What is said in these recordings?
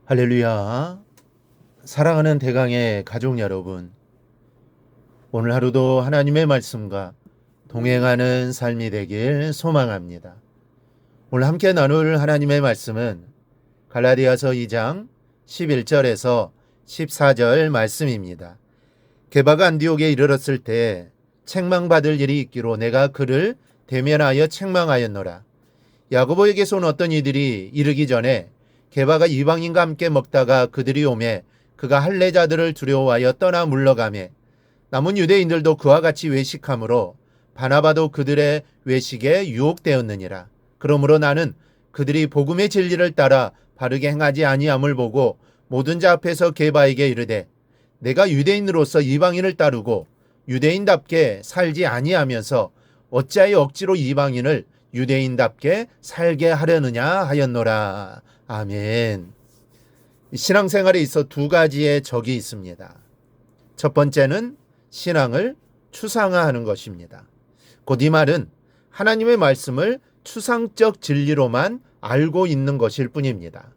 할렐루야. 사랑하는 대강의 가족 여러분, 오늘 하루도 하나님의 말씀과 동행하는 삶이 되길 소망합니다. 오늘 함께 나눌 하나님의 말씀은 갈라디아서 2장 11절에서 14절 말씀입니다. 게바가 안디옥에 이르렀을 때 책망받을 일이 있기로 내가 그를 대면하여 책망하였노라. 야고보에게서 온 어떤 이들이 이르기 전에 게바가 이방인과 함께 먹다가 그들이 오매 그가 할례자들을 두려워하여 떠나 물러가매 남은 유대인들도 그와 같이 외식함으로 바나바도 그들의 외식에 유혹되었느니라. 그러므로 나는 그들이 복음의 진리를 따라 바르게 행하지 아니함을 보고 모든 자 앞에서 게바에게 이르되 내가 유대인으로서 이방인을 따르고 유대인답게 살지 아니하면서 어찌하여 억지로 이방인을 유대인답게 살게 하려느냐 하였노라. 아멘. 신앙생활에 있어 두 가지의 적이 있습니다. 첫 번째는 신앙을 추상화하는 것입니다. 곧 이 말은 하나님의 말씀을 추상적 진리로만 알고 있는 것일 뿐입니다.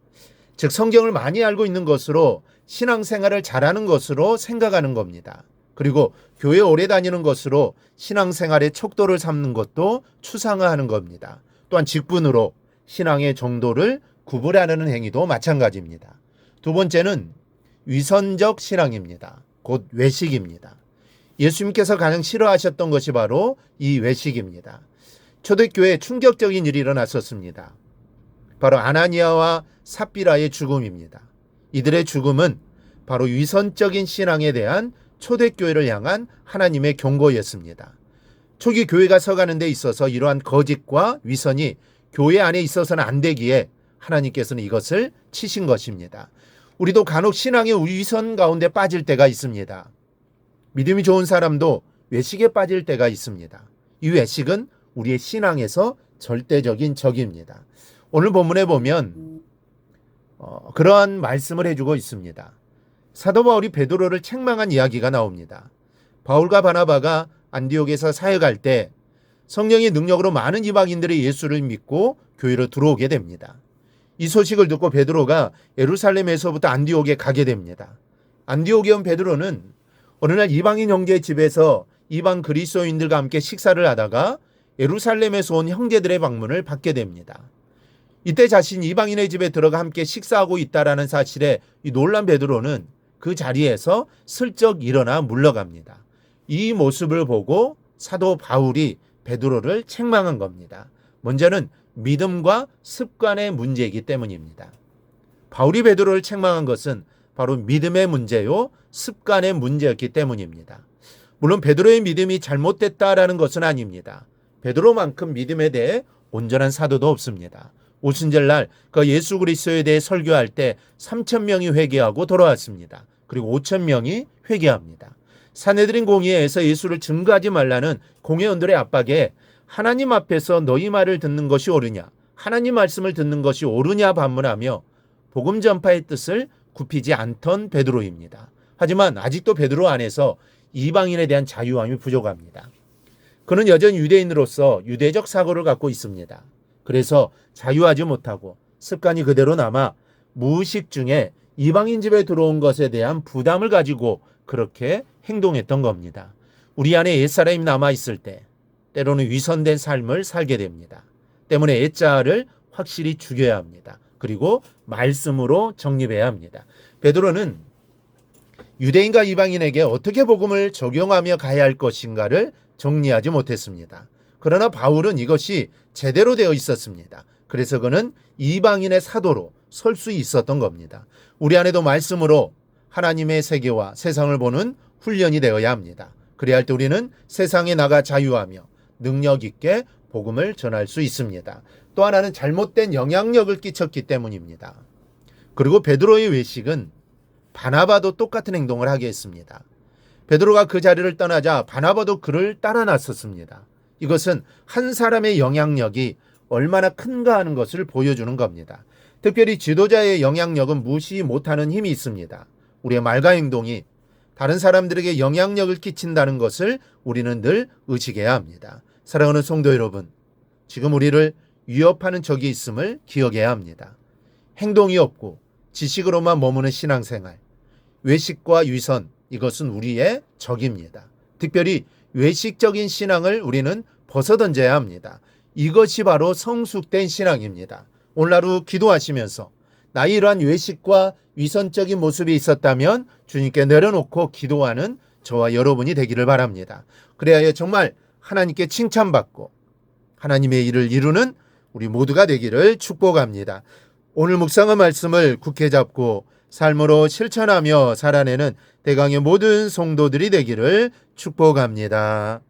즉 성경을 많이 알고 있는 것으로 신앙생활을 잘하는 것으로 생각하는 겁니다. 그리고 교회 오래 다니는 것으로 신앙생활의 척도를 삼는 것도 추상화하는 겁니다. 또한 직분으로 신앙의 정도를 구분하려는 행위도 마찬가지입니다. 두 번째는 위선적 신앙입니다. 곧 외식입니다. 예수님께서 가장 싫어하셨던 것이 바로 이 외식입니다. 초대교회에 충격적인 일이 일어났었습니다. 바로 아나니아와 삽비라의 죽음입니다. 이들의 죽음은 바로 위선적인 신앙에 대한 초대교회를 향한 하나님의 경고였습니다. 초기 교회가 서가는 데 있어서 이러한 거짓과 위선이 교회 안에 있어서는 안 되기에 하나님께서는 이것을 치신 것입니다. 우리도 간혹 신앙의 위선 가운데 빠질 때가 있습니다. 믿음이 좋은 사람도 외식에 빠질 때가 있습니다. 이 외식은 우리의 신앙에서 절대적인 적입니다. 오늘 본문에 보면 그러한 말씀을 해주고 있습니다. 사도 바울이 베드로를 책망한 이야기가 나옵니다. 바울과 바나바가 안디옥에서 사역할 때 성령의 능력으로 많은 이방인들이 예수를 믿고 교회로 들어오게 됩니다. 이 소식을 듣고 베드로가 예루살렘에서부터 안디옥에 가게 됩니다. 안디옥에 온 베드로는 어느 날 이방인 형제의 집에서 이방 그리스도인들과 함께 식사를 하다가 예루살렘에서 온 형제들의 방문을 받게 됩니다. 이때 자신이 이방인의 집에 들어가 함께 식사하고 있다라는 사실에 이 놀란 베드로는 그 자리에서 슬쩍 일어나 물러갑니다. 이 모습을 보고 사도 바울이 베드로를 책망한 겁니다. 먼저는 믿음과 습관의 문제이기 때문입니다. 바울이 베드로를 책망한 것은 바로 믿음의 문제요, 습관의 문제였기 때문입니다. 물론 베드로의 믿음이 잘못됐다라는 것은 아닙니다. 베드로만큼 믿음에 대해 온전한 사도도 없습니다. 오순절날 그 예수 그리스도에 대해 설교할 때 3,000명이 회개하고 돌아왔습니다. 그리고 5,000명이 회개합니다. 사내들인 공의회에서 예수를 증거하지 말라는 공회원들의 압박에 하나님 앞에서 너희 말을 듣는 것이 옳으냐, 하나님 말씀을 듣는 것이 옳으냐 반문하며 복음 전파의 뜻을 굽히지 않던 베드로입니다. 하지만 아직도 베드로 안에서 이방인에 대한 자유함이 부족합니다. 그는 여전히 유대인으로서 유대적 사고를 갖고 있습니다. 그래서 자유하지 못하고 습관이 그대로 남아 무의식 중에 이방인 집에 들어온 것에 대한 부담을 가지고 그렇게 행동했던 겁니다. 우리 안에 옛사람이 남아있을 때 때로는 위선된 삶을 살게 됩니다. 때문에 옛자를 확실히 죽여야 합니다. 그리고 말씀으로 정립해야 합니다. 베드로는 유대인과 이방인에게 어떻게 복음을 적용하며 가야 할 것인가를 정리하지 못했습니다. 그러나 바울은 이것이 제대로 되어 있었습니다. 그래서 그는 이방인의 사도로 설 수 있었던 겁니다. 우리 안에도 말씀으로 하나님의 세계와 세상을 보는 훈련이 되어야 합니다. 그래야 할 때 우리는 세상에 나가 자유하며 능력 있게 복음을 전할 수 있습니다. 또 하나는 잘못된 영향력을 끼쳤기 때문입니다. 그리고 베드로의 외식은 바나바도 똑같은 행동을 하게 했습니다. 베드로가 그 자리를 떠나자 바나바도 그를 따라 나섰습니다. 이것은 한 사람의 영향력이 얼마나 큰가 하는 것을 보여주는 겁니다. 특별히 지도자의 영향력은 무시 못하는 힘이 있습니다. 우리의 말과 행동이 다른 사람들에게 영향력을 끼친다는 것을 우리는 늘 의식해야 합니다. 사랑하는 성도 여러분, 지금 우리를 위협하는 적이 있음을 기억해야 합니다. 행동이 없고 지식으로만 머무는 신앙생활, 외식과 위선, 이것은 우리의 적입니다. 특별히 외식적인 신앙을 우리는 벗어던져야 합니다. 이것이 바로 성숙된 신앙입니다. 오늘 하루 기도하시면서 나의 이러한 외식과 위선적인 모습이 있었다면 주님께 내려놓고 기도하는 저와 여러분이 되기를 바랍니다. 그래야 정말 하나님께 칭찬받고 하나님의 일을 이루는 우리 모두가 되기를 축복합니다. 오늘 묵상한 말씀을 굳게 잡고 삶으로 실천하며 살아내는 대강의 모든 성도들이 되기를 축복합니다.